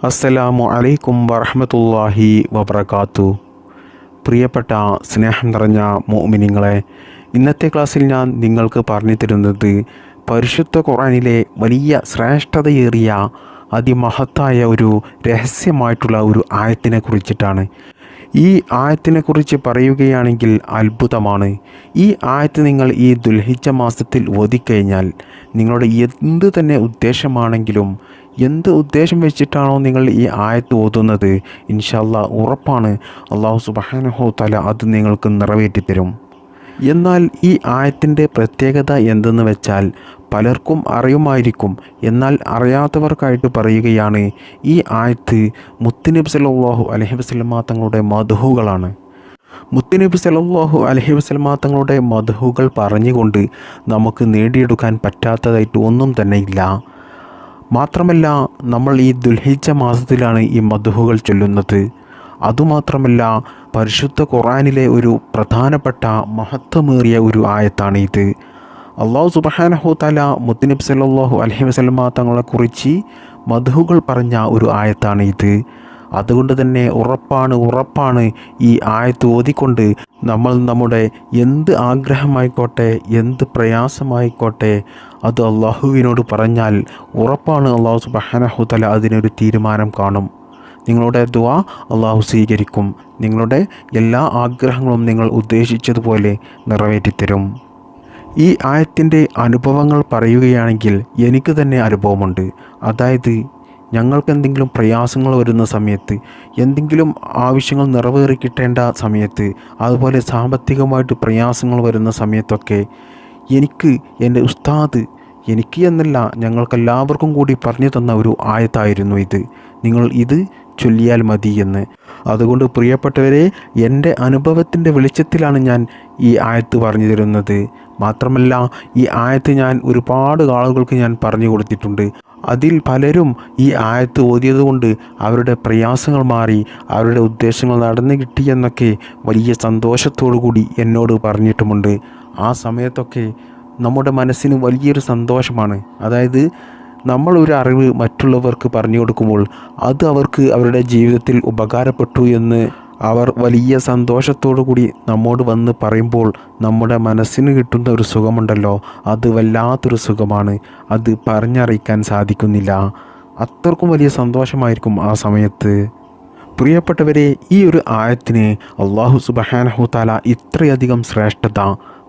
അസ്സലാമു അലൈക്കും വറഹ്മത്തുള്ളാഹി വബറകാതുഹു. പ്രിയപ്പെട്ട സ്നേഹം നിറഞ്ഞ മുഅ്മിനീങ്ങളെ, ഇന്നത്തെ ക്ലാസ്സിൽ ഞാൻ നിങ്ങൾക്ക് പറഞ്ഞു തരുന്നത് പരിശുദ്ധ ഖുർആനിലെ വലിയ ശ്രേഷ്ഠതയേറിയ അതിമഹത്തായ ഒരു രഹസ്യമായിട്ടുള്ള ഒരു ആയത്തിനെ കുറിച്ചിട്ടാണ്. ഈ ആയത്തിനെക്കുറിച്ച് പറയുകയാണെങ്കിൽ അത്ഭുതമാണ്. ഈ ആയത്ത് നിങ്ങൾ ഈ ദുൽഹിജ്ജ മാസത്തിൽ ഓതിക്കഴിഞ്ഞാൽ നിങ്ങളുടെ എന്ത് തന്നെ ഉദ്ദേശമാണെങ്കിലും, എന്ത് ഉദ്ദേശം വെച്ചിട്ടാണോ നിങ്ങൾ ഈ ആയത്ത് ഓതുന്നത്, ഇൻഷാ അല്ലാഹ് ഉറപ്പാണ് അല്ലാഹു സുബ്ഹാനഹു തആല അത് നിങ്ങൾക്ക് നിറവേറ്റിത്തരും. എന്നാൽ ഈ ആയത്തിൻ്റെ പ്രത്യേകത എന്തെന്ന് വെച്ചാൽ പലർക്കും അറിയുമായിരിക്കും. എന്നാൽ അറിയാത്തവർക്കായിട്ട് പറയുകയാണ്, ഈ ആയത്ത് മുത്തുനബി സല്ലല്ലാഹു അലൈഹി വസല്ലമ തങ്ങളുടെ മദ്ഹുകളാണ്. മുത്തുനബി സല്ലല്ലാഹു അലൈഹി വസല്ലമ തങ്ങളുടെ മദ്ഹുകൾ പറഞ്ഞുകൊണ്ട് നമുക്ക് നേടിയെടുക്കാൻ പറ്റാത്തതായിട്ട് ഒന്നും തന്നെ ഇല്ല. മാത്രമല്ല, നമ്മൾ ഈ ദുൽഹിജ്ജ മാസത്തിലാണ് ഈ മദ്ഹുകൾ ചൊല്ലുന്നത്. അതുമാത്രമല്ല, പരിശുദ്ധ ഖുർആനിലെ ഒരു പ്രധാനപ്പെട്ട മഹത്വമേറിയ ഒരു ആയത്താണ് ഇത്. അല്ലാഹു സുബ്ഹാനഹു തആല മുത്തുനബി സല്ലല്ലാഹു അലൈഹി വസല്ലമ തങ്ങളെക്കുറിച്ച് മദ്ഹുകൾ പറഞ്ഞ ഒരു ആയത്താണ് ഇത്. അതുകൊണ്ട് തന്നെ ഉറപ്പാണ് ഈ ആയത്ത് ഓതിക്കൊണ്ട് നമ്മൾ നമ്മുടെ എന്ത് ആഗ്രഹമായിക്കോട്ടെ, എന്ത് പ്രയാസമായിക്കോട്ടെ, അത് അള്ളാഹുവിനോട് പറഞ്ഞാൽ ഉറപ്പാണ് അല്ലാഹു സുബ്ഹാനഹു തആല അതിനൊരു തീരുമാനം കാണും. നിങ്ങളുടെ ദുആ അള്ളാഹു സ്വീകരിക്കും. നിങ്ങളുടെ എല്ലാ ആഗ്രഹങ്ങളും നിങ്ങൾ ഉദ്ദേശിച്ചതുപോലെ നിറവേറ്റിത്തരും. ഈ ആയത്തിൻ്റെ അനുഭവങ്ങൾ പറയുകയാണെങ്കിൽ എനിക്ക് തന്നെ അനുഭവമുണ്ട്. അതായത്, ഞങ്ങൾക്ക് എന്തെങ്കിലും പ്രയാസങ്ങൾ വരുന്ന സമയത്ത്, എന്തെങ്കിലും ആവശ്യങ്ങൾ നിറവേറി കിട്ടേണ്ട സമയത്ത്, അതുപോലെ സാമ്പത്തികമായിട്ട് പ്രയാസങ്ങൾ വരുന്ന സമയത്തൊക്കെ എനിക്ക് എൻ്റെ ഉസ്താദ്, എനിക്ക് എന്നല്ല ഞങ്ങൾക്കെല്ലാവർക്കും കൂടി പറഞ്ഞു തന്ന ഒരു ആയത്തായിരുന്നു ഇത്. നിങ്ങൾ ഇത് ചൊല്ലിയാൽ മതി എന്ന്. അതുകൊണ്ട് പ്രിയപ്പെട്ടവരെ, എൻ്റെ അനുഭവത്തിൻ്റെ വെളിച്ചത്തിലാണ് ഞാൻ ഈ ആയത്ത് പറഞ്ഞു തരുന്നത്. മാത്രമല്ല, ഈ ആയത്ത് ഞാൻ ഒരുപാട് ആളുകൾക്ക് ഞാൻ പറഞ്ഞു കൊടുത്തിട്ടുണ്ട്. അതിൽ പലരും ഈ ആയത്ത് ഓതിയത് കൊണ്ട് അവരുടെ പ്രയാസങ്ങൾ മാറി, അവരുടെ ഉദ്ദേശങ്ങൾ നടന്നു കിട്ടിയെന്നൊക്കെ വലിയ സന്തോഷത്തോടു കൂടി എന്നോട് പറഞ്ഞിട്ടുമുണ്ട്. ആ സമയത്തൊക്കെ നമ്മുടെ മനസ്സിന് വലിയൊരു സന്തോഷമാണ്. അതായത്, നമ്മളൊരു അറിവ് മറ്റുള്ളവർക്ക് പറഞ്ഞു കൊടുക്കുമ്പോൾ അത് അവർക്ക് അവരുടെ ജീവിതത്തിൽ ഉപകാരപ്പെട്ടു എന്ന് അവർ വലിയ സന്തോഷത്തോടു കൂടി നമ്മോട് വന്ന് പറയുമ്പോൾ നമ്മുടെ മനസ്സിന് കിട്ടുന്ന ഒരു സുഖമുണ്ടല്ലോ, അത് വല്ലാത്തൊരു സുഖമാണ്. അത് പറഞ്ഞറിയിക്കാൻ സാധിക്കുന്നില്ല. അത്രക്കും വലിയ സന്തോഷമായിരിക്കും ആ സമയത്ത്. പ്രിയപ്പെട്ടവരെ, ഈ ഒരു ആയത്തിന് അല്ലാഹു സുബ്ഹാനഹു തആല ഇത്രയധികം ശ്രേഷ്ഠത,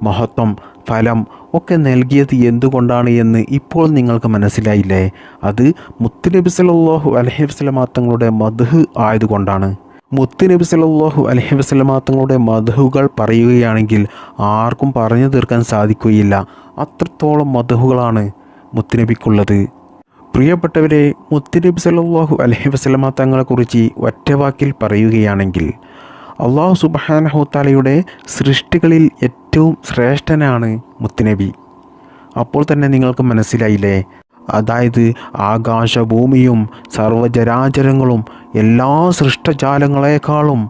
മഹത്വം, ഫലം ഒക്കെ നൽകിയത് എന്തുകൊണ്ടാണ് എന്ന് ഇപ്പോൾ നിങ്ങൾക്ക് മനസ്സിലായില്ലേ? അത് മുത്തുനബി സല്ലല്ലാഹു അലൈഹി വസല്ലമ തങ്ങളുടെ മദ്ഹ് ആയതുകൊണ്ടാണ്. മുത്തുനബി സല്ലല്ലാഹു അലൈഹി വസല്ലമ തങ്ങളുടെ മദ്ഹുകൾ പറയുകയാണെങ്കിൽ ആർക്കും പറഞ്ഞു തീർക്കാൻ സാധിക്കുകയില്ല. അത്രത്തോളം മദ്ഹുകളാണ് മുത്തുനബിക്കുള്ളത്. പ്രിയപ്പെട്ടവരെ, മുത്തുനബി സല്ലല്ലാഹു അലൈഹി വസല്ലമ തങ്ങളെക്കുറിച്ച് ഒറ്റവാക്കിൽ പറയുകയാണെങ്കിൽ അല്ലാഹു സുബ്ഹാനഹു തആലയുടെ സൃഷ്ടികളിൽ ഏറ്റവും ശ്രേഷ്ഠനാണ് മുത്തുനബി. അപ്പോൾ തന്നെ നിങ്ങൾക്ക് മനസ്സിലായില്ലേ? അതായത്, ആകാശഭൂമിയും സർവ്വചരാചരങ്ങളും എല്ലാ സൃഷ്ടജാലങ്ങളെക്കാളും,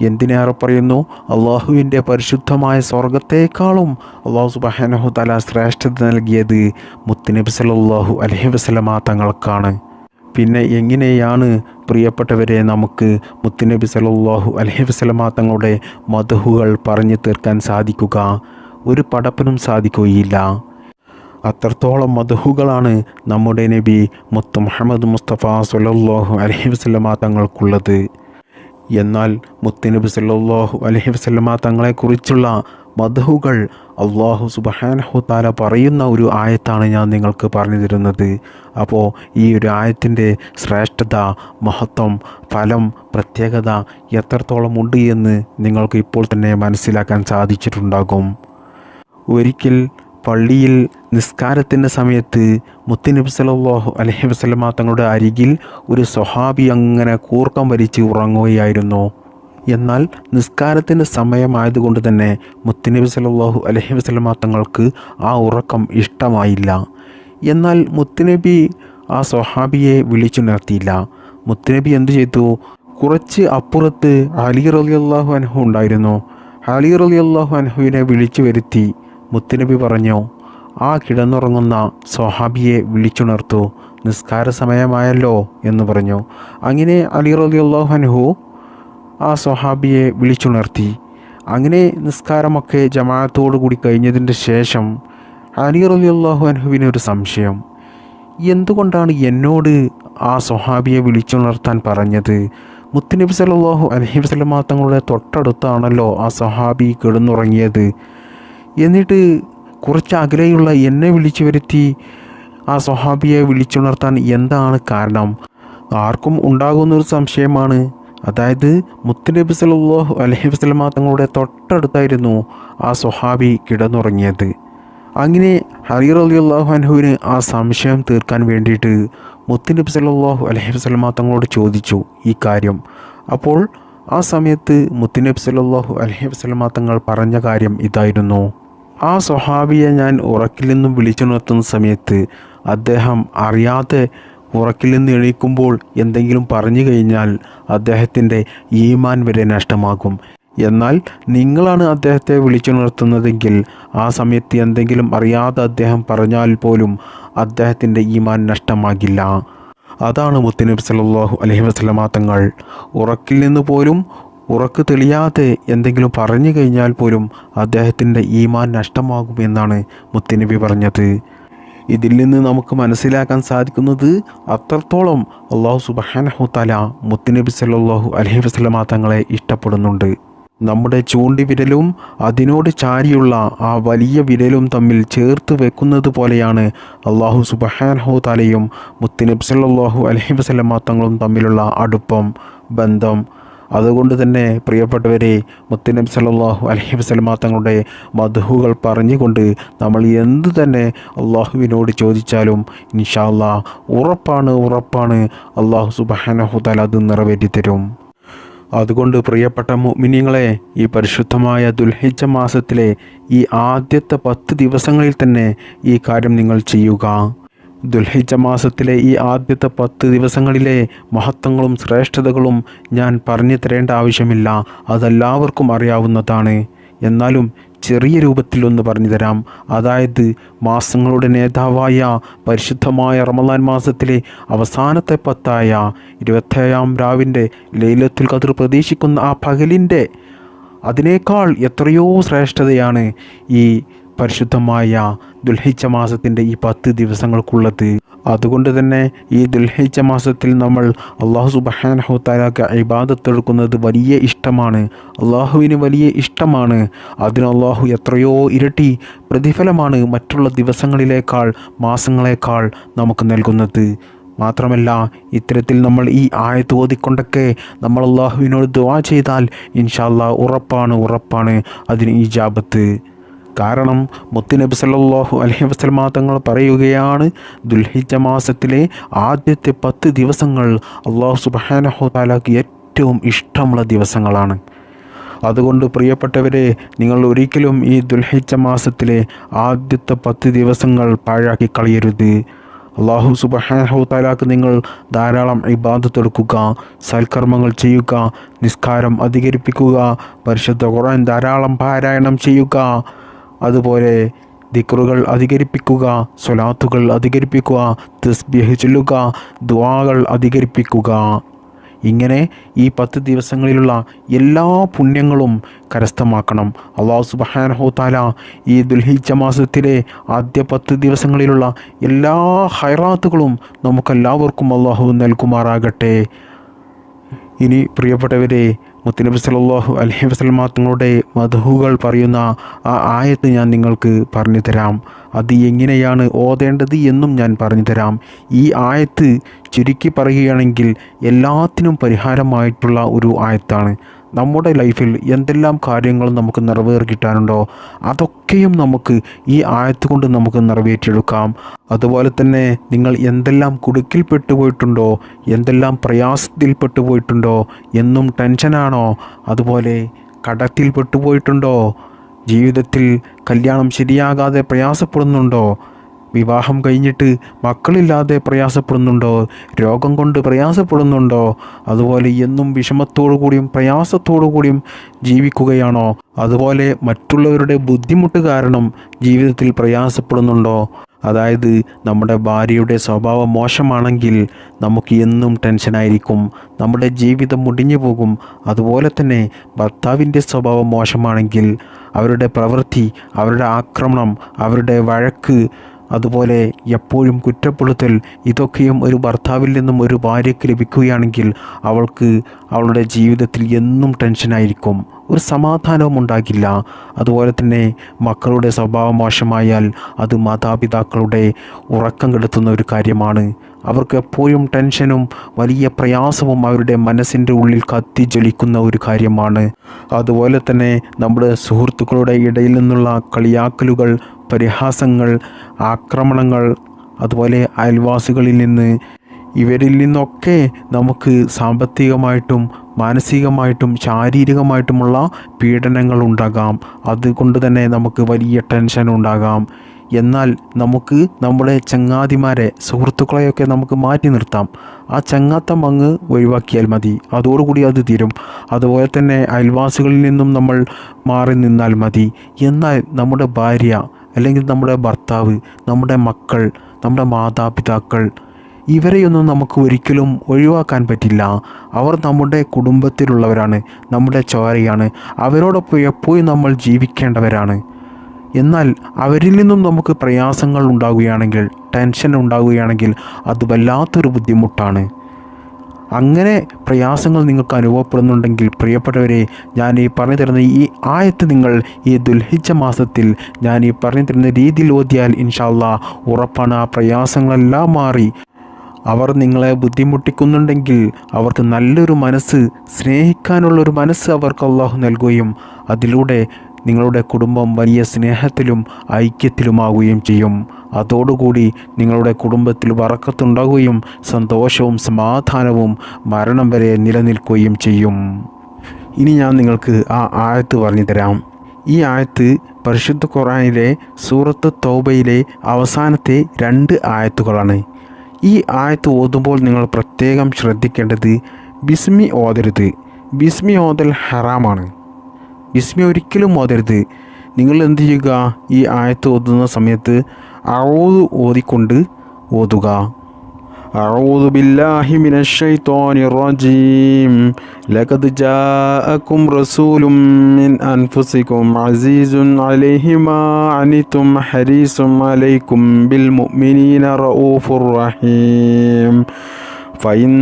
എന്തിനേറെ പറയുന്നു, അള്ളാഹുവിൻ്റെ പരിശുദ്ധമായ സ്വർഗത്തേക്കാളും അല്ലാഹു സുബ്ഹാനഹു തആല ശ്രേഷ്ഠത നൽകിയത് മുത്തുനബി സല്ലല്ലാഹു അലൈഹി വസല്ലമ തങ്ങൾക്കാണ്. പിന്നെ എങ്ങനെയാണ് പ്രിയപ്പെട്ടവരെ നമുക്ക് മുത്തുനബി സല്ലല്ലാഹു അലൈഹി വസല്ലമ തങ്ങളുടെ മദ്ഹുകൾ പറഞ്ഞു തീർക്കാൻ സാധിക്കുക? ഒരു പടപ്പിനും സാധിക്കുകയില്ല. അത്രത്തോളം മദ്ഹുകളാണ് നമ്മുടെ നബി മുത്ത് മുഹമ്മദ് മുസ്തഫ സ്വല്ലല്ലാഹു അലൈഹി വസല്ലമ തങ്ങൾക്കുള്ളത്. എന്നാൽ മുത്തുനബി സല്ലല്ലാഹു അലൈഹി വസല്ലമ തങ്ങളെക്കുറിച്ചുള്ള മദ്ഹുകൾ അല്ലാഹു സുബ്ഹാനഹു തആല പറയുന്ന ഒരു ആയത്താണ് ഞാൻ നിങ്ങൾക്ക് പറഞ്ഞു തരുന്നത്. അപ്പോൾ ഈ ഒരു ആയത്തിൻ്റെ ശ്രേഷ്ഠത, മഹത്വം, ഫലം, പ്രത്യേകത എത്രത്തോളം ഉണ്ട് എന്ന് നിങ്ങൾക്ക് ഇപ്പോൾ തന്നെ മനസ്സിലാക്കാൻ സാധിച്ചിട്ടുണ്ടാകും. ഒരിക്കൽ പള്ളിയിൽ നിസ്കാരത്തിൻ്റെ സമയത്ത് മുത്തുനബി സല്ലല്ലാഹു അലൈഹി വസല്ലമ തങ്ങളുടെ അരികിൽ ഒരു സ്വഹാബി അങ്ങനെ കൂർക്കം വലിച്ച് ഉറങ്ങുകയായിരുന്നു. എന്നാൽ നിസ്കാരത്തിൻ്റെ സമയമായതുകൊണ്ട് തന്നെ മുത്തുനബി സല്ലല്ലാഹു അലൈഹി വസല്ലമ തങ്ങൾക്ക് ആ ഉറക്കം ഇഷ്ടമായില്ല. എന്നാൽ മുത്തുനബി ആ സ്വഹാബിയെ വിളിച്ചുണർത്തിയില്ല. മുത്തുനബി എന്തു ചെയ്തു? കുറച്ച് അപ്പുറത്ത് അലി റളിയല്ലാഹു അൻഹു ഉണ്ടായിരുന്നു. അലി റളിയല്ലാഹു അൻഹുവിനെ വിളിച്ചു വരുത്തി മുത്തുനബി പറഞ്ഞു, ആ കിടന്നുറങ്ങുന്ന സ്വഹാബിയെ വിളിച്ചുണർത്തു, നിസ്കാര സമയമായല്ലോ എന്ന് പറഞ്ഞു. അങ്ങനെ അലി റളിയല്ലാഹു അൻഹു ആ സ്വഹാബിയെ വിളിച്ചുണർത്തി. അങ്ങനെ നിസ്കാരമൊക്കെ ജമാഅത്തോടു കൂടി കഴിഞ്ഞതിൻ്റെ ശേഷം അലി റളിയല്ലാഹു അൻഹുവിന് ഒരു സംശയം. എന്തുകൊണ്ടാണ് എന്നോട് ആ സ്വഹാബിയെ വിളിച്ചുണർത്താൻ പറഞ്ഞത്? മുത്തുനബി സല്ലല്ലാഹു അലൈഹി വസല്ലം തങ്ങളുടെ തൊട്ടടുത്താണല്ലോ ആ സ്വഹാബി കിടന്നുറങ്ങിയത്. എന്നിട്ട് കുറച്ച് അകലെയുള്ള എന്നെ വിളിച്ചു വരുത്തി ആ സ്വഹാബിയെ വിളിച്ചുണർത്താൻ എന്താണ് കാരണം? ആർക്കും ഉണ്ടാകുന്നൊരു സംശയമാണ്. അതായത് മുത്തുനബി സല്ലല്ലാഹു അലൈഹി വസല്ലം തങ്ങളുടെ തൊട്ടടുത്തായിരുന്നു ആ സ്വഹാബി കിടന്നുറങ്ങിയത്. അങ്ങനെ അലി റളിയല്ലാഹു അൻഹുവിന് ആ സംശയം തീർക്കാൻ വേണ്ടിയിട്ട് മുത്തുനബി സല്ലല്ലാഹു അലൈഹി വസല്ലം തങ്ങളോട് ചോദിച്ചു ഈ കാര്യം. അപ്പോൾ ആ സമയത്ത് മുത്തുനബി സല്ലല്ലാഹു അലൈഹി വസല്ലം തങ്ങൾ പറഞ്ഞ കാര്യം ഇതായിരുന്നു: ആ സ്വഹാബിയെ ഞാൻ ഉറക്കിൽ നിന്നും വിളിച്ചുണർത്തുന്ന സമയത്ത് അദ്ദേഹം അറിയാതെ ഉറക്കിൽ നിന്ന് എണീക്കുമ്പോൾ എന്തെങ്കിലും പറഞ്ഞു കഴിഞ്ഞാൽ അദ്ദേഹത്തിൻ്റെ ഈമാൻ വരെ നഷ്ടമാകും. എന്നാൽ നിങ്ങളാണ് അദ്ദേഹത്തെ വിളിച്ചുണർത്തുന്നതെങ്കിൽ ആ സമയത്ത് എന്തെങ്കിലും അറിയാതെ അദ്ദേഹം പറഞ്ഞാൽ പോലും അദ്ദേഹത്തിൻ്റെ ഈമാൻ നഷ്ടമാകില്ല. അതാണ് മുത്തുനബി സല്ലല്ലാഹു അലൈഹി വസല്ലം തങ്ങൾ ഉറക്കിൽ നിന്ന് പോലും ഉറക്ക് തെളിയാതെ എന്തെങ്കിലും പറഞ്ഞു കഴിഞ്ഞാൽ പോലും അദ്ദേഹത്തിൻ്റെ ഈമാൻ നഷ്ടമാകുമെന്നാണ് മുത്തുനബി പറഞ്ഞത്. ഇതിൽ നിന്ന് നമുക്ക് മനസ്സിലാക്കാൻ സാധിക്കുന്നത് അത്രത്തോളം അല്ലാഹു സുബ്ഹാനഹു തആല മുത്തുനബി സല്ലല്ലാഹു അലൈഹി വസല്ലം തങ്ങളെ ഇഷ്ടപ്പെടുന്നുണ്ട്. നമ്മുടെ ചൂണ്ടി വിരലും അതിനോട് ചാരിയുള്ള ആ വലിയ വിരലും തമ്മിൽ ചേർത്ത് വെക്കുന്നത് പോലെയാണ് അല്ലാഹു സുബ്ഹാനഹു തആലയും മുത്തുനബി സല്ലല്ലാഹു അലൈഹി വസല്ലം തങ്ങളും തമ്മിലുള്ള അടുപ്പം, ബന്ധം. അതുകൊണ്ട് തന്നെ പ്രിയപ്പെട്ടവരെ, മുത്തുനബി സല്ലല്ലാഹു അലൈഹി വസല്ലം തങ്ങളുടെ മദ്ഹുകൾ പറഞ്ഞുകൊണ്ട് നമ്മൾ എന്ത് തന്നെ അള്ളാഹുവിനോട് ചോദിച്ചാലും ഇൻഷാ അല്ലാഹ് ഉറപ്പാണ് അല്ലാഹു സുബ്ഹാനഹു തആല അത് നിറവേറ്റി തരും. അതുകൊണ്ട് പ്രിയപ്പെട്ട മുഅ്മിനീങ്ങളെ, ഈ പരിശുദ്ധമായ ദുൽഹിജ്ജ മാസത്തിലെ ഈ ആദ്യത്തെ 10 ദിവസങ്ങളിൽ തന്നെ ഈ കാര്യം നിങ്ങൾ ചെയ്യുക. ദുൽഹിജ്ജ മാസത്തിലെ ഈ ആദ്യത്തെ 10 ദിവസങ്ങളിലെ മഹത്വങ്ങളും ശ്രേഷ്ഠതകളും ഞാൻ പറഞ്ഞു തരേണ്ട ആവശ്യമില്ല, അതെല്ലാവർക്കും അറിയാവുന്നതാണ്. എന്നാലും ചെറിയ രൂപത്തിൽ ഒന്ന് പറഞ്ഞു തരാം. അതായത് മാസങ്ങളുടെ നേതാവായ പരിശുദ്ധമായ റമളാൻ മാസത്തിലെ അവസാനത്തെ 10-ആയ 27-ാം രാവിൻ്റെ ലൈലത്തുൽ ഖദ്ർ പ്രതീക്ഷിക്കുന്ന ആ പകലിൻ്റെ അതിനേക്കാൾ എത്രയോ ശ്രേഷ്ഠതയാണ് ഈ പരിശുദ്ധമായ ദുൽഹിജ്ജ മാസത്തിൻ്റെ ഈ 10 ദിവസങ്ങൾക്കുള്ളത്. അതുകൊണ്ട് തന്നെ ഈ ദുൽഹിജ്ജ മാസത്തിൽ നമ്മൾ അല്ലാഹു സുബ്ഹാനഹു തആലക്ക് ഇബാദത്ത് എടുക്കുന്നത് വലിയ ഇഷ്ടമാണ്, അള്ളാഹുവിന് വലിയ ഇഷ്ടമാണ്. അതിന് അള്ളാഹു എത്രയോ ഇരട്ടി പ്രതിഫലമാണ് മറ്റുള്ള ദിവസങ്ങളിലേക്കാൾ മാസങ്ങളേക്കാൾ നമുക്ക് നൽകുന്നത്. മാത്രമല്ല, ഇത്തരത്തിൽ നമ്മൾ ഈ ആയത്ത് ഓതിക്കൊണ്ടൊക്കെ നമ്മൾ അള്ളാഹുവിനോട് ദുആ ചെയ്താൽ ഇൻഷാ അല്ലാഹ് ഉറപ്പാണ് അതിന് ഇജാബത്ത്. കാരണം മുത്തുനബി സല്ലല്ലാഹു അലൈഹി വസല്ലം തങ്ങൾ പറയുകയാണ്, ദുൽഹിജ്ജ മാസത്തിലെ ആദ്യത്തെ 10 ദിവസങ്ങൾ അല്ലാഹു സുബ്ഹാനഹു തആലക്ക് ഏറ്റവും ഇഷ്ടമുള്ള ദിവസങ്ങളാണ്. അതുകൊണ്ട് പ്രിയപ്പെട്ടവരെ, നിങ്ങൾ ഒരിക്കലും ഈ ദുൽഹിജ്ജ മാസത്തിലെ ആദ്യത്തെ 10 ദിവസങ്ങൾ പാഴാക്കി കളയരുത്. അല്ലാഹു സുബ്ഹാനഹു തആലക്ക് നിങ്ങൾ ധാരാളം ഇബാദത്ത് എടുക്കുക, സൽക്കർമ്മങ്ങൾ ചെയ്യുക, നിസ്കാരം അധികരിപ്പിക്കുക, പരിശുദ്ധ ഖുർആൻ ധാരാളം പാരായണം ചെയ്യുക, അതുപോലെ ദിക്റുകൾ അധികരിപ്പിക്കുക, സ്വലാത്തുകൾ അധികരിപ്പിക്കുക, തസ്ബീഹ് ചൊല്ലുക, ദുആകൾ അധികരിപ്പിക്കുക. ഇങ്ങനെ ഈ 10 ദിവസങ്ങളിലുള്ള എല്ലാ പുണ്യങ്ങളും കരസ്ഥമാക്കണം. അല്ലാഹു സുബ്ഹാനഹു തആല ഈ ദുൽഹിജ്ജ മാസത്തിലെ ആദ്യ 10 ദിവസങ്ങളിലുള്ള എല്ലാ ഖൈറാത്തുകളും നമുക്കെല്ലാവർക്കും അല്ലാഹു നൽകുമാറാകട്ടെ. ഇനി പ്രിയപ്പെട്ടവരെ, മുത്തുനബി സല്ലല്ലാഹു അലൈഹി വസല്ലം തങ്ങളുടെ മദ്ഹുകൾ പറയുന്ന ആ ആയത്ത് ഞാൻ നിങ്ങൾക്ക് പറഞ്ഞു തരാം. അത് എങ്ങനെയാണ് ഓതേണ്ടത് എന്നും ഞാൻ പറഞ്ഞു തരാം. ഈ ആയത്ത് ചുരുക്കി പറയുകയാണെങ്കിൽ എല്ലാത്തിനും പരിഹാരമായിട്ടുള്ള ഒരു ആയത്താണ്. നമ്മുടെ ലൈഫിൽ എന്തെല്ലാം കാര്യങ്ങൾ നമുക്ക് നിറവേറി കിട്ടാനുണ്ടോ അതൊക്കെയും നമുക്ക് ഈ ആയത്ത് കൊണ്ട് നമുക്ക് നിറവേറ്റിയെടുക്കാം. അതുപോലെ തന്നെ നിങ്ങൾ എന്തെല്ലാം കുടുക്കിൽപ്പെട്ടു പോയിട്ടുണ്ടോ, എന്തെല്ലാം പ്രയാസത്തിൽപ്പെട്ടു പോയിട്ടുണ്ടോ, എന്നും ടെൻഷനാണോ, അതുപോലെ കടത്തിൽ പെട്ടുപോയിട്ടുണ്ടോ, ജീവിതത്തിൽ കല്യാണം ശരിയാകാതെ പ്രയാസപ്പെടുന്നുണ്ടോ, വിവാഹം കഴിഞ്ഞിട്ട് മക്കളില്ലാതെ പ്രയാസപ്പെടുന്നുണ്ടോ, രോഗം കൊണ്ട് പ്രയാസപ്പെടുന്നുണ്ടോ, അതുപോലെ എന്നും വിഷമത്തോടു കൂടിയും പ്രയാസത്തോടു കൂടിയും ജീവിക്കുകയാണോ, അതുപോലെ മറ്റുള്ളവരുടെ ബുദ്ധിമുട്ട് കാരണം ജീവിതത്തിൽ പ്രയാസപ്പെടുന്നുണ്ടോ, അതായത് നമ്മുടെ ഭാര്യയുടെ സ്വഭാവം മോശമാണെങ്കിൽ നമുക്ക് എന്നും ടെൻഷനായിരിക്കും, നമ്മുടെ ജീവിതം മുടിഞ്ഞു പോകും. അതുപോലെ തന്നെ ഭർത്താവിൻ്റെ സ്വഭാവം മോശമാണെങ്കിൽ അവരുടെ പ്രവൃത്തി, അവരുടെ ആക്രമണം, അവരുടെ വഴക്ക്, അതുപോലെ എപ്പോഴും കുറ്റപ്പെടുത്തൽ, ഇതൊക്കെയും ഒരു ഭർത്താവിൽ നിന്നും ഒരു ഭാര്യയ്ക്ക് ലഭിക്കുകയാണെങ്കിൽ അവൾക്ക് അവളുടെ ജീവിതത്തിൽ എന്നും ടെൻഷനായിരിക്കും, ഒരു സമാധാനവും ഉണ്ടാകില്ല. അതുപോലെ തന്നെ മക്കളുടെ സ്വഭാവം മോശമായാൽ അത് മാതാപിതാക്കളുടെ ഉറക്കം കെടുത്തുന്ന ഒരു കാര്യമാണ്. അവർക്ക് എപ്പോഴും ടെൻഷനും വലിയ പ്രയാസവും അവരുടെ മനസ്സിൻ്റെ ഉള്ളിൽ കത്തിജ്വലിക്കുന്ന ഒരു കാര്യമാണ്. അതുപോലെ തന്നെ നമ്മുടെ സുഹൃത്തുക്കളുടെ ഇടയിൽ നിന്നുള്ള കളിയാക്കലുകൾ, പരിഹാസങ്ങൾ, ആക്രമണങ്ങൾ, അതുപോലെ അയൽവാസികളിൽ നിന്ന്, ഇവരിൽ നിന്നൊക്കെ നമുക്ക് സാമ്പത്തികമായിട്ടും മാനസികമായിട്ടും ശാരീരികമായിട്ടുമുള്ള പീഡനങ്ങൾ ഉണ്ടാകാം. അതുകൊണ്ട് തന്നെ നമുക്ക് വലിയ ടെൻഷൻ ഉണ്ടാകാം. എന്നാൽ നമുക്ക് നമ്മുടെ ചങ്ങാതിമാരെ, സുഹൃത്തുക്കളെയൊക്കെ നമുക്ക് മാറ്റി നിർത്താം. ആ ചങ്ങാത്തം അങ്ങ് ഒഴിവാക്കിയാൽ മതി, അതോടുകൂടി അത് തീരും. അതുപോലെ തന്നെ അയൽവാസികളിൽ നിന്നും നമ്മൾ മാറി നിന്നാൽ മതി. എന്നാൽ നമ്മുടെ ഭാര്യ അല്ലെങ്കിൽ നമ്മുടെ ഭർത്താവ്, നമ്മുടെ മക്കൾ, നമ്മുടെ മാതാപിതാക്കൾ, ഇവരെയൊന്നും നമുക്ക് ഒരിക്കലും ഒഴിവാക്കാൻ പറ്റില്ല. അവർ നമ്മുടെ കുടുംബത്തിലുള്ളവരാണ്, നമ്മുടെ ചോരയാണ്. അവരോടൊപ്പം എപ്പോഴും നമ്മൾ ജീവിക്കേണ്ടവരാണ്. എന്നാൽ അവരിൽ നിന്നും നമുക്ക് പ്രയാസങ്ങൾ ഉണ്ടാവുകയാണെങ്കിൽ, ടെൻഷൻ ഉണ്ടാവുകയാണെങ്കിൽ അത് വല്ലാത്തൊരു ബുദ്ധിമുട്ടാണ്. അങ്ങനെ പ്രയാസങ്ങൾ നിങ്ങൾക്ക് അനുഭവപ്പെടുന്നുണ്ടെങ്കിൽ പ്രിയപ്പെട്ടവരെ, ഞാൻ ഈ പറഞ്ഞു തരുന്ന ഈ ആയത്ത് നിങ്ങൾ ഈ ദുൽഹിജ്ജ മാസത്തിൽ ഞാൻ ഈ പറഞ്ഞു തരുന്ന രീതിയിൽ ഓതിയാൽ ഇൻഷാ അല്ലാഹ് ഉറപ്പാണ് ആ പ്രയാസങ്ങളെല്ലാം മാറി. അവർ നിങ്ങളെ ബുദ്ധിമുട്ടിക്കുന്നുണ്ടെങ്കിൽ അവർക്ക് നല്ലൊരു മനസ്സ്, സ്നേഹിക്കാനുള്ളൊരു മനസ്സ് അവർക്ക് അല്ലാഹു നൽകുകയും അതിലൂടെ നിങ്ങളുടെ കുടുംബം വലിയ സ്നേഹത്തിലും ഐക്യത്തിലുമാവുകയും ചെയ്യും. അതോടുകൂടി നിങ്ങളുടെ കുടുംബത്തിൽ ബറക്കത്തുണ്ടാകുകയും സന്തോഷവും സമാധാനവും മരണം വരെ നിലനിൽക്കുകയും ചെയ്യും. ഇനി ഞാൻ നിങ്ങൾക്ക് ആ ആയത്ത് പറഞ്ഞു തരാം. ഈ ആയത്ത് പരിശുദ്ധ ഖുർആനിലെ സൂറത്ത് തൗബയിലെ അവസാനത്തെ 2 ആയത്തുകളാണ്. ഈ ആയത്ത് ഓതുമ്പോൾ നിങ്ങൾ പ്രത്യേകം ശ്രദ്ധിക്കേണ്ടത് ബിസ്മി ഓതരുത്. ബിസ്മി ഓതൽ ഹറാമാണ്. ബിസ്മി ഒരിക്കലും ഓതരുത്. നിങ്ങൾ എന്ത് ചെയ്യുക, ഈ ആയത്ത് ഓതുന്ന സമയത്ത് അഊദു ഓതിക്കൊണ്ട് ഓതുക. അഊദു ബില്ലാഹി മിനശ് ശൈത്വാനിർ റജീം. ലഖദ് ജാഅകും റസൂലും മിൻ അൻഫുസികും അസീസുൻ അലൈഹി മാ അനിതും ഹരീസും അലൈക്കും ബിൽ മുഅ്മിനീന റഊഫുർ റഹീം. فإن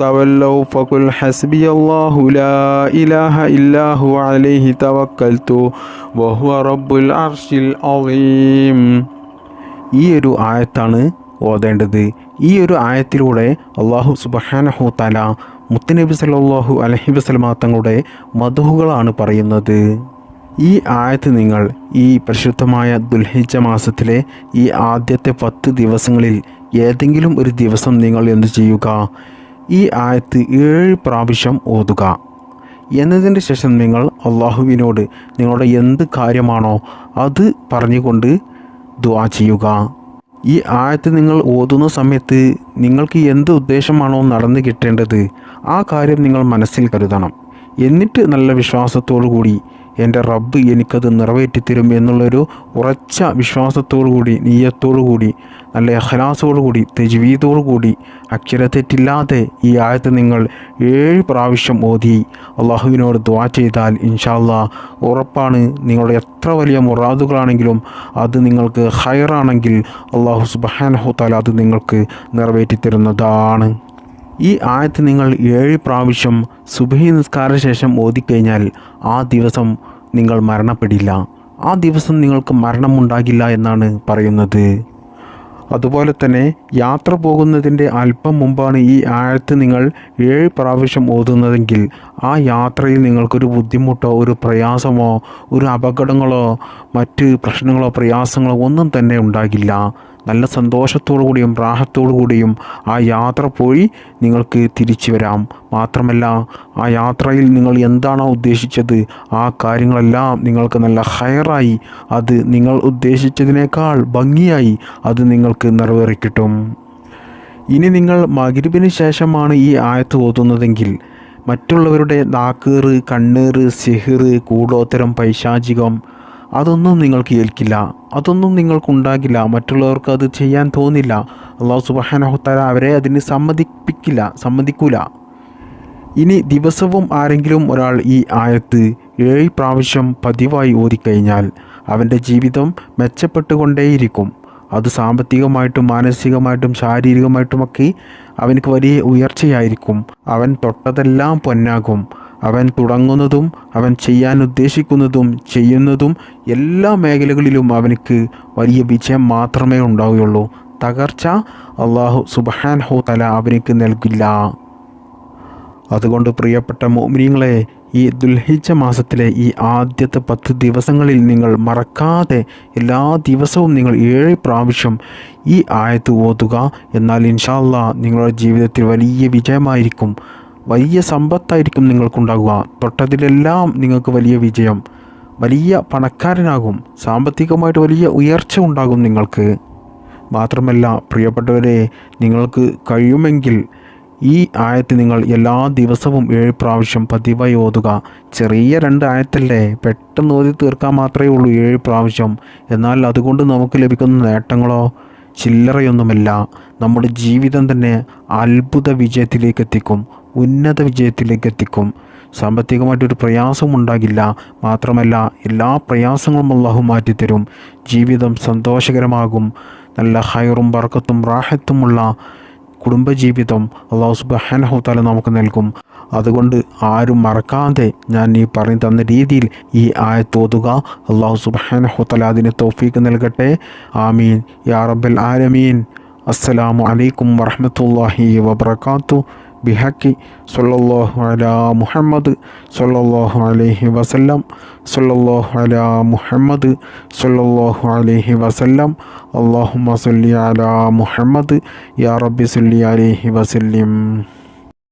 تولوا فقل حسبي الله لا إله إلا هو عليه توكلت وهو رب العرش العظيم. ഈ ഒരു ആയത്താണ് ഓതേണ്ടത്. ഈ ഒരു ആയത്തിലൂടെ അല്ലാഹു സുബ്ഹാനഹു തആല മുത്തുനബി സല്ലല്ലാഹു അലൈഹി വസല്ലമ തങ്ങളുടെ മദ്ഹുകളാണ് പറയുന്നത്. ഈ ആയത്ത് നിങ്ങൾ ഈ പരിശുദ്ധമായ ദുൽഹിജ്ജ മാസത്തിലെ ഈ ആദ്യത്തെ 10 ദിവസങ്ങളിൽ ഏതെങ്കിലും ഒരു ദിവസം നിങ്ങൾ എന്ത് ചെയ്യുക, ഈ ആയത്ത് 7 പ്രാവശ്യം ഓതുക. എന്നതിന് ശേഷം നിങ്ങൾ അള്ളാഹുവിനോട് നിങ്ങളുടെ എന്ത് കാര്യമാണോ അത് പറഞ്ഞുകൊണ്ട് ദുആ ചെയ്യുക. ഈ ആയത്ത് നിങ്ങൾ ഓതുന്ന സമയത്ത് നിങ്ങൾക്ക് എന്ത് ഉദ്ദേശമാണോ നടന്നു കിട്ടേണ്ടത് ആ കാര്യം നിങ്ങൾ മനസ്സിൽ കരുതണം. എന്നിട്ട് നല്ല വിശ്വാസത്തോടു കൂടി എൻ്റെ റബ്ബ് എനിക്കത് നിറവേറ്റിത്തരും എന്നുള്ളൊരു ഉറച്ച വിശ്വാസത്തോടു കൂടി, നിയ്യത്തോടു കൂടി, നല്ല ഇഖ്ലാസോടു കൂടി, തജ്വീദോടു കൂടി, അക്ഷരത്തെറ്റില്ലാതെ ഈ ആയത്ത് നിങ്ങൾ 7 പ്രാവശ്യം ഓതി അള്ളാഹുവിനോട് ദുആ ചെയ്താൽ ഇൻഷാ അല്ലാഹ് ഉറപ്പാണ് നിങ്ങളുടെ എത്ര വലിയ മുറാദുകളാണെങ്കിലും അത് നിങ്ങൾക്ക് ഖൈറാണെങ്കിൽ അള്ളാഹു സുബ്ഹാനഹു തആല അത് നിങ്ങൾക്ക് നിറവേറ്റിത്തരുന്നതാണ്. ഈ ആയത്ത് നിങ്ങൾ 7 പ്രാവശ്യം സുബ്ഹി നിസ്കാര ശേഷം ഓതിക്കഴിഞ്ഞാൽ ആ ദിവസം നിങ്ങൾ മരണപ്പെടില്ല. ആ ദിവസം നിങ്ങൾക്ക് മരണമുണ്ടാകില്ല എന്നാണ് പറയുന്നത്. അതുപോലെ തന്നെ യാത്ര പോകുന്നതിൻ്റെ അല്പം മുമ്പാണ് ഈ ആയത്ത് നിങ്ങൾ 7 പ്രാവശ്യം ഓതുന്നതെങ്കിൽ ആ യാത്രയിൽ നിങ്ങൾക്കൊരു ബുദ്ധിമുട്ടോ ഒരു പ്രയാസമോ ഒരു അപകടങ്ങളോ മറ്റ് പ്രശ്നങ്ങളോ പ്രയാസങ്ങളോ ഒന്നും തന്നെ ഉണ്ടാകില്ല. നല്ല സന്തോഷത്തോടു കൂടിയും റാഹത്തോടു കൂടിയും ആ യാത്ര പോയി നിങ്ങൾക്ക് തിരിച്ചു വരാം. മാത്രമല്ല ആ യാത്രയിൽ നിങ്ങൾ എന്താണോ ഉദ്ദേശിച്ചത് ആ കാര്യങ്ങളെല്ലാം നിങ്ങൾക്ക് നല്ല ഹൈറായി, അത് നിങ്ങൾ ഉദ്ദേശിച്ചതിനേക്കാൾ ഭംഗിയായി അത് നിങ്ങൾക്ക് നിറവേറിക്കിട്ടും. ഇനി നിങ്ങൾ മഗ്‌രിബിന് ശേഷമാണ് ഈ ആയത്ത് ഓതുന്നതെങ്കിൽ മറ്റുള്ളവരുടെ നാക്കീറ്, കണ്ണീറ്, സിഹിറ്, കൂടോത്തരം, പൈശാചികം അതൊന്നും നിങ്ങൾക്ക് ഏൽക്കില്ല, അതൊന്നും നിങ്ങൾക്കുണ്ടാകില്ല, മറ്റുള്ളവർക്ക് അത് ചെയ്യാൻ തോന്നില്ല. അള്ളാഹു സുബ്ഹാനഹു തആല അവരെ അതിന് സമ്മതിക്കൂല. ഇനി ദിവസവും ആരെങ്കിലും ഒരാൾ ഈ ആയത്ത് 7 പ്രാവശ്യം പതിവായി ഓതിക്കഴിഞ്ഞാൽ അവൻ്റെ ജീവിതം മെച്ചപ്പെട്ടുകൊണ്ടേയിരിക്കും. അത് സാമ്പത്തികമായിട്ടും മാനസികമായിട്ടും ശാരീരികമായിട്ടുമൊക്കെ അവനക്ക് വലിയ ഉയർച്ചയായിരിക്കും. അവൻ തൊട്ടതെല്ലാം പൊന്നാകും. അവൻ തുടങ്ങുന്നതും അവൻ ചെയ്യാൻ ഉദ്ദേശിക്കുന്നതും ചെയ്യുന്നതും എല്ലാ മേഖലകളിലും അവനക്ക് വലിയ വിജയം മാത്രമേ ഉണ്ടാവുകയുള്ളൂ. തകർച്ച അള്ളാഹു സുബ്ഹാനഹു തആല അവനക്ക് നൽകില്ല. അതുകൊണ്ട് പ്രിയപ്പെട്ട മുഅ്മിനീങ്ങളെ, ഈ ദുൽഹിജ്ജ മാസത്തിലെ ഈ ആദ്യത്തെ 10 ദിവസങ്ങളിൽ നിങ്ങൾ മറക്കാതെ എല്ലാ ദിവസവും നിങ്ങൾ 7 പ്രാവശ്യം ഈ ആയത്ത് ഓതുക. എന്നാൽ ഇൻഷാ അല്ലാഹ് നിങ്ങളുടെ ജീവിതത്തിൽ വലിയ വിജയമായിരിക്കും, വലിയ സമ്പത്തായിരിക്കും നിങ്ങൾക്കുണ്ടാകുക. തൊട്ടതിലെല്ലാം നിങ്ങൾക്ക് വലിയ വിജയം, വലിയ പണക്കാരനാകും, സാമ്പത്തികമായിട്ട് വലിയ ഉയർച്ച ഉണ്ടാകും നിങ്ങൾക്ക്. മാത്രമല്ല പ്രിയപ്പെട്ടവരെ, നിങ്ങൾക്ക് കഴിയുമെങ്കിൽ ഈ ആയത്ത് നിങ്ങൾ എല്ലാ ദിവസവും 7 പ്രാവശ്യം പതിവായി ഓതുക. ചെറിയ 2 ആയത്തല്ലേ, പെട്ടെന്ന് ഓതി തീർക്കാൻ മാത്രമേ ഉള്ളൂ 7 പ്രാവശ്യം. എന്നാൽ അതുകൊണ്ട് നമുക്ക് ലഭിക്കുന്ന നേട്ടങ്ങളോ ചില്ലറയൊന്നുമല്ല. നമ്മുടെ ജീവിതം തന്നെ അത്ഭുത വിജയത്തിലേക്ക് എത്തിക്കും, ഉന്നത വിജയത്തിലേക്ക് എത്തിക്കും. സാമ്പത്തികമായിട്ടൊരു പ്രയാസം ഉണ്ടാകില്ല. മാത്രമല്ല എല്ലാ പ്രയാസങ്ങളും അല്ലാഹു മാറ്റിത്തരും. ജീവിതം സന്തോഷകരമാകും. നല്ല ഹൈറും ബർക്കത്തും റാഹത്തുമുള്ള കുടുംബജീവിതം അല്ലാഹു സുബ്ഹാനഹു തആല നമുക്ക് നൽകും. അതുകൊണ്ട് ആരും മറക്കാതെ ഞാൻ ഈ പറഞ്ഞു തന്ന രീതിയിൽ ഈ ആയത്ത് ഓതുക. അല്ലാഹു സുബ്ഹാനഹു തആല അതിന് തൗഫീഖ് നൽകട്ടെ. ആമീൻ യാ റബ്ബൽ ആലമീൻ. അസ്സലാമു അലൈക്കും വറഹ്മത്തുള്ളാഹി വബറകാതുഹു. ബിഹഖി സ്വല്ലല്ലാഹു അലാ മുഹമ്മദ് സ്വല്ലല്ലാഹു അലൈഹി വസല്ലം സ്വല്ലല്ലാഹു അലാ മുഹമ്മദ് സ്വല്ലല്ലാഹു അലൈഹി വസല്ലം. അല്ലാഹുമ്മ സ്വല്ലി അലാ മുഹമ്മദ് യാ റബ്ബി സ്വല്ലി അലൈഹി വസല്ലം.